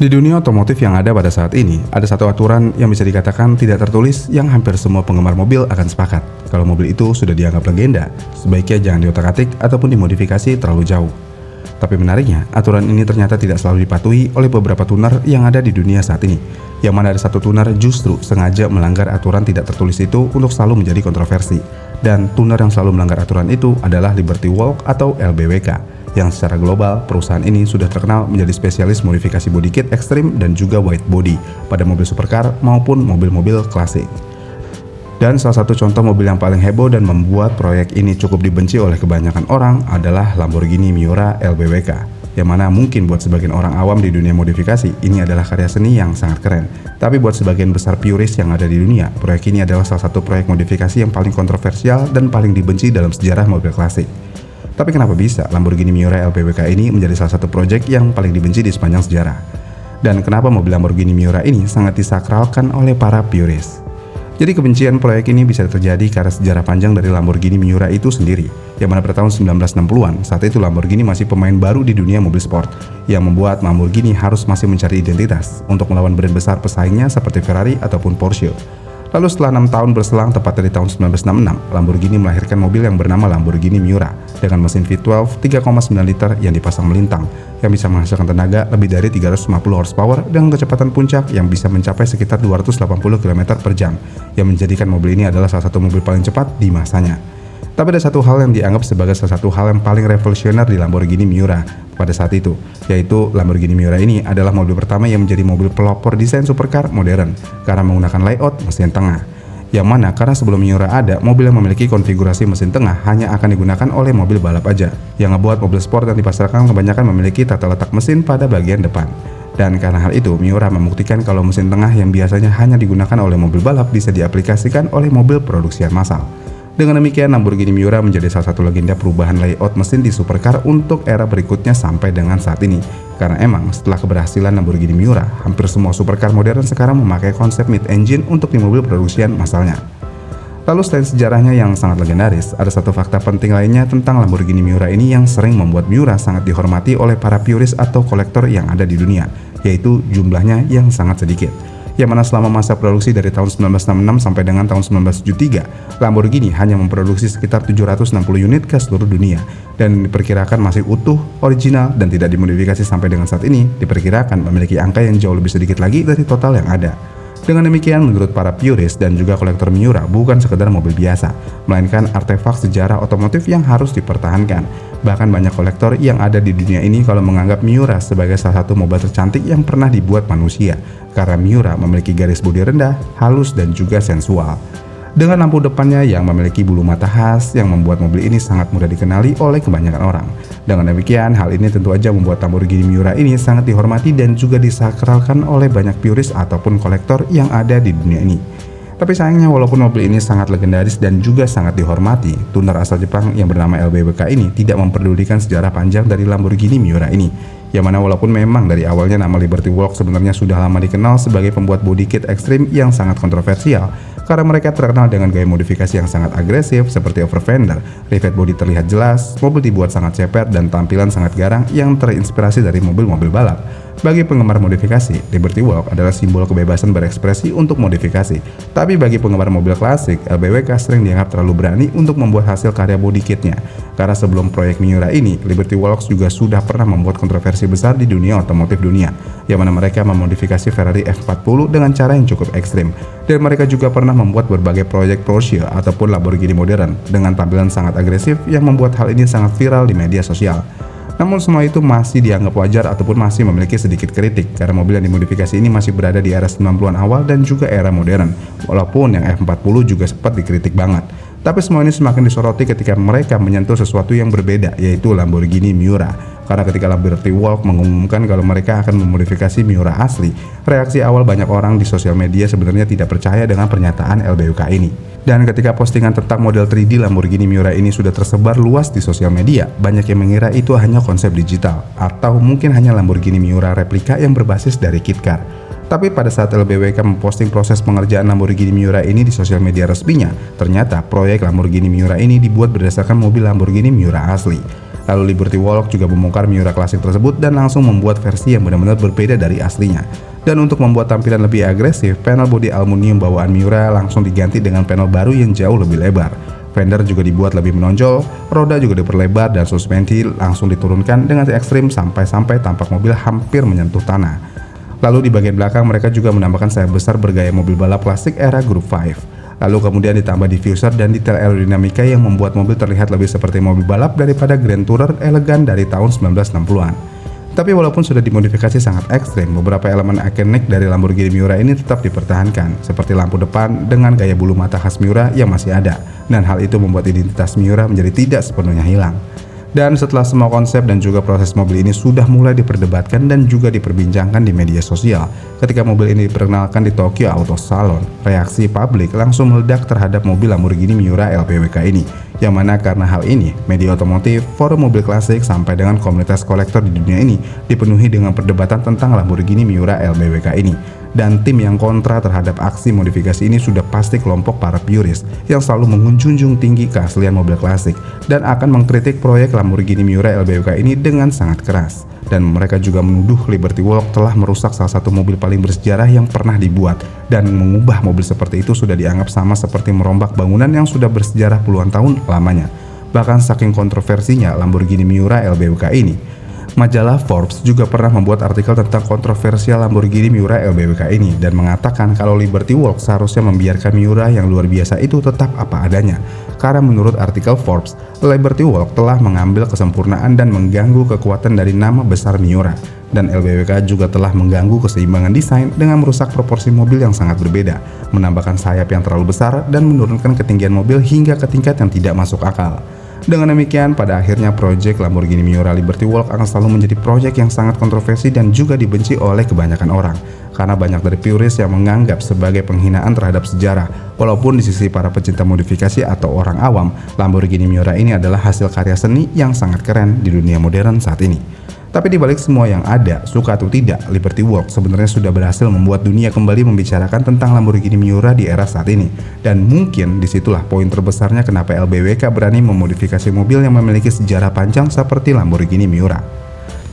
Di dunia otomotif yang ada pada saat ini, ada satu aturan yang bisa dikatakan tidak tertulis yang hampir semua penggemar mobil akan sepakat. Kalau mobil itu sudah dianggap legenda, sebaiknya jangan diotak-atik ataupun dimodifikasi terlalu jauh. Tapi menariknya, aturan ini ternyata tidak selalu dipatuhi oleh beberapa tuner yang ada di dunia saat ini. Yang mana ada satu tuner justru sengaja melanggar aturan tidak tertulis itu untuk selalu menjadi kontroversi. Dan tuner yang selalu melanggar aturan itu adalah Liberty Walk atau LBWK. Yang secara global, perusahaan ini sudah terkenal menjadi spesialis modifikasi body kit ekstrim dan juga wide body pada mobil supercar maupun mobil-mobil klasik. Dan salah satu contoh mobil yang paling heboh dan membuat proyek ini cukup dibenci oleh kebanyakan orang adalah Lamborghini Miura LBWK. Yang mana mungkin buat sebagian orang awam di dunia modifikasi, ini adalah karya seni yang sangat keren. Tapi buat sebagian besar purist yang ada di dunia, proyek ini adalah salah satu proyek modifikasi yang paling kontroversial dan paling dibenci dalam sejarah mobil klasik. Tapi kenapa bisa Lamborghini Miura LBWK ini menjadi salah satu proyek yang paling dibenci di sepanjang sejarah? Dan kenapa mobil Lamborghini Miura ini sangat disakralkan oleh para purist? Jadi kebencian proyek ini bisa terjadi karena sejarah panjang dari Lamborghini Miura itu sendiri, yang mana pada tahun 1960-an, saat itu Lamborghini masih pemain baru di dunia mobil sport, yang membuat Lamborghini harus masih mencari identitas untuk melawan brand besar pesaingnya seperti Ferrari ataupun Porsche. Lalu setelah 6 tahun berselang, tepat dari tahun 1966, Lamborghini melahirkan mobil yang bernama Lamborghini Miura dengan mesin V12 3,9 liter yang dipasang melintang, yang bisa menghasilkan tenaga lebih dari 350 horsepower dengan kecepatan puncak yang bisa mencapai sekitar 280 km per jam, yang menjadikan mobil ini adalah salah satu mobil paling cepat di masanya. Tapi ada satu hal yang dianggap sebagai salah satu hal yang paling revolusioner di Lamborghini Miura pada saat itu, yaitu Lamborghini Miura ini adalah mobil pertama yang menjadi mobil pelopor desain supercar modern karena menggunakan layout mesin tengah. Yang mana karena sebelum Miura ada, mobil yang memiliki konfigurasi mesin tengah hanya akan digunakan oleh mobil balap aja, yang ngebuat mobil sport yang dipasarkan kebanyakan memiliki tata letak mesin pada bagian depan. Dan karena hal itu, Miura membuktikan kalau mesin tengah yang biasanya hanya digunakan oleh mobil balap bisa diaplikasikan oleh mobil produksian massal. Dengan demikian, Lamborghini Miura menjadi salah satu legenda perubahan layout mesin di supercar untuk era berikutnya sampai dengan saat ini. Karena emang setelah keberhasilan Lamborghini Miura, hampir semua supercar modern sekarang memakai konsep mid-engine untuk di mobil produksian massalnya. Lalu selain sejarahnya yang sangat legendaris, ada satu fakta penting lainnya tentang Lamborghini Miura ini yang sering membuat Miura sangat dihormati oleh para purist atau kolektor yang ada di dunia, yaitu jumlahnya yang sangat sedikit. Yang mana selama masa produksi dari tahun 1966 sampai dengan tahun 1973, Lamborghini hanya memproduksi sekitar 760 unit ke seluruh dunia dan diperkirakan masih utuh, original, dan tidak dimodifikasi sampai dengan saat ini, diperkirakan memiliki angka yang jauh lebih sedikit lagi dari total yang ada. Dengan demikian, menurut para purist dan juga kolektor Miura bukan sekedar mobil biasa, melainkan artefak sejarah otomotif yang harus dipertahankan. Bahkan banyak kolektor yang ada di dunia ini kalau menganggap Miura sebagai salah satu mobil tercantik yang pernah dibuat manusia, karena Miura memiliki garis bodi rendah, halus, dan juga sensual. Dengan lampu depannya yang memiliki bulu mata khas yang membuat mobil ini sangat mudah dikenali oleh kebanyakan orang. Dengan demikian, hal ini tentu aja membuat Lamborghini Miura ini sangat dihormati dan juga disakralkan oleh banyak purist ataupun kolektor yang ada di dunia ini. Tapi sayangnya walaupun mobil ini sangat legendaris dan juga sangat dihormati, tuner asal Jepang yang bernama LBWK ini tidak memperdulikan sejarah panjang dari Lamborghini Miura ini. Yang mana walaupun memang dari awalnya nama Liberty Walk sebenarnya sudah lama dikenal sebagai pembuat body kit ekstrim yang sangat kontroversial, karena mereka terkenal dengan gaya modifikasi yang sangat agresif seperti overfender, rivet body terlihat jelas, mobil dibuat sangat ceper, dan tampilan sangat garang yang terinspirasi dari mobil-mobil balap. Bagi penggemar modifikasi, Liberty Walk adalah simbol kebebasan berekspresi untuk modifikasi. Tapi bagi penggemar mobil klasik, LBWK sering dianggap terlalu berani untuk membuat hasil karya body kitnya. Karena sebelum proyek Miura ini, Liberty Walks juga sudah pernah membuat kontroversi besar di dunia otomotif dunia, yang mana mereka memodifikasi Ferrari F40 dengan cara yang cukup ekstrim. Dan mereka juga pernah membuat berbagai proyek Porsche ataupun Lamborghini modern dengan tampilan sangat agresif yang membuat hal ini sangat viral di media sosial. Namun semua itu masih dianggap wajar ataupun masih memiliki sedikit kritik karena mobil yang dimodifikasi ini masih berada di era 90-an awal dan juga era modern, walaupun yang F40 juga sempat dikritik banget. Tapi semua ini semakin disoroti ketika mereka menyentuh sesuatu yang berbeda, yaitu Lamborghini Miura. Karena ketika Liberty Walk mengumumkan kalau mereka akan memodifikasi Miura asli, reaksi awal banyak orang di sosial media sebenarnya tidak percaya dengan pernyataan LBWK ini. Dan ketika postingan tentang model 3D Lamborghini Miura ini sudah tersebar luas di sosial media, banyak yang mengira itu hanya konsep digital, atau mungkin hanya Lamborghini Miura replika yang berbasis dari kit car. Tapi pada saat LBWK memposting proses pengerjaan Lamborghini Miura ini di sosial media resminya, ternyata proyek Lamborghini Miura ini dibuat berdasarkan mobil Lamborghini Miura asli. Lalu Liberty Walk juga membongkar Miura klasik tersebut dan langsung membuat versi yang benar-benar berbeda dari aslinya. Dan untuk membuat tampilan lebih agresif, panel bodi aluminium bawaan Miura langsung diganti dengan panel baru yang jauh lebih lebar. Fender juga dibuat lebih menonjol, roda juga diperlebar, dan suspensi langsung diturunkan dengan ekstrim sampai-sampai tampak mobil hampir menyentuh tanah. Lalu di bagian belakang mereka juga menambahkan sayap besar bergaya mobil balap klasik era Group 5. Lalu kemudian ditambah diffuser dan detail aerodinamika yang membuat mobil terlihat lebih seperti mobil balap daripada Grand Tourer elegan dari tahun 1960-an. Tapi walaupun sudah dimodifikasi sangat ekstrim, beberapa elemen ikonik dari Lamborghini Miura ini tetap dipertahankan, seperti lampu depan dengan gaya bulu mata khas Miura yang masih ada, dan hal itu membuat identitas Miura menjadi tidak sepenuhnya hilang. Dan setelah semua konsep dan juga proses mobil ini sudah mulai diperdebatkan dan juga diperbincangkan di media sosial, ketika mobil ini diperkenalkan di Tokyo Auto Salon, reaksi publik langsung meledak terhadap mobil Lamborghini Miura LBWK ini. Yang mana karena hal ini, media otomotif, forum mobil klasik, sampai dengan komunitas kolektor di dunia ini dipenuhi dengan perdebatan tentang Lamborghini Miura LBWK ini. Dan tim yang kontra terhadap aksi modifikasi ini sudah pasti kelompok para purist yang selalu menjunjung tinggi keaslian mobil klasik dan akan mengkritik proyek Lamborghini Miura LBWK ini dengan sangat keras. Dan mereka juga menuduh Liberty Walk telah merusak salah satu mobil paling bersejarah yang pernah dibuat, dan mengubah mobil seperti itu sudah dianggap sama seperti merombak bangunan yang sudah bersejarah puluhan tahun lamanya. Bahkan saking kontroversinya Lamborghini Miura LBWK ini, majalah Forbes juga pernah membuat artikel tentang kontroversial Lamborghini Miura LBWK ini dan mengatakan kalau Liberty Walk seharusnya membiarkan Miura yang luar biasa itu tetap apa adanya. Karena menurut artikel Forbes, Liberty Walk telah mengambil kesempurnaan dan mengganggu kekuatan dari nama besar Miura. Dan LBWK juga telah mengganggu keseimbangan desain dengan merusak proporsi mobil yang sangat berbeda, menambahkan sayap yang terlalu besar dan menurunkan ketinggian mobil hingga ke tingkat yang tidak masuk akal. Dengan demikian, pada akhirnya proyek Lamborghini Miura Liberty Walk akan selalu menjadi proyek yang sangat kontroversi dan juga dibenci oleh kebanyakan orang. Karena banyak dari purist yang menganggap sebagai penghinaan terhadap sejarah. Walaupun di sisi para pecinta modifikasi atau orang awam, Lamborghini Miura ini adalah hasil karya seni yang sangat keren di dunia modern saat ini. Tapi dibalik semua yang ada, suka atau tidak, Liberty Walk sebenarnya sudah berhasil membuat dunia kembali membicarakan tentang Lamborghini Miura di era saat ini. Dan mungkin disitulah poin terbesarnya kenapa LBWK berani memodifikasi mobil yang memiliki sejarah panjang seperti Lamborghini Miura.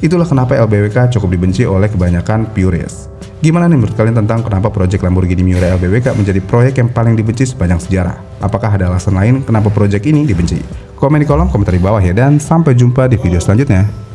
Itulah kenapa LBWK cukup dibenci oleh kebanyakan purist. Gimana nih menurut kalian tentang kenapa proyek Lamborghini Miura LBWK menjadi proyek yang paling dibenci sepanjang sejarah? Apakah ada alasan lain kenapa proyek ini dibenci? Komen di kolom komentar di bawah ya, dan sampai jumpa di video selanjutnya.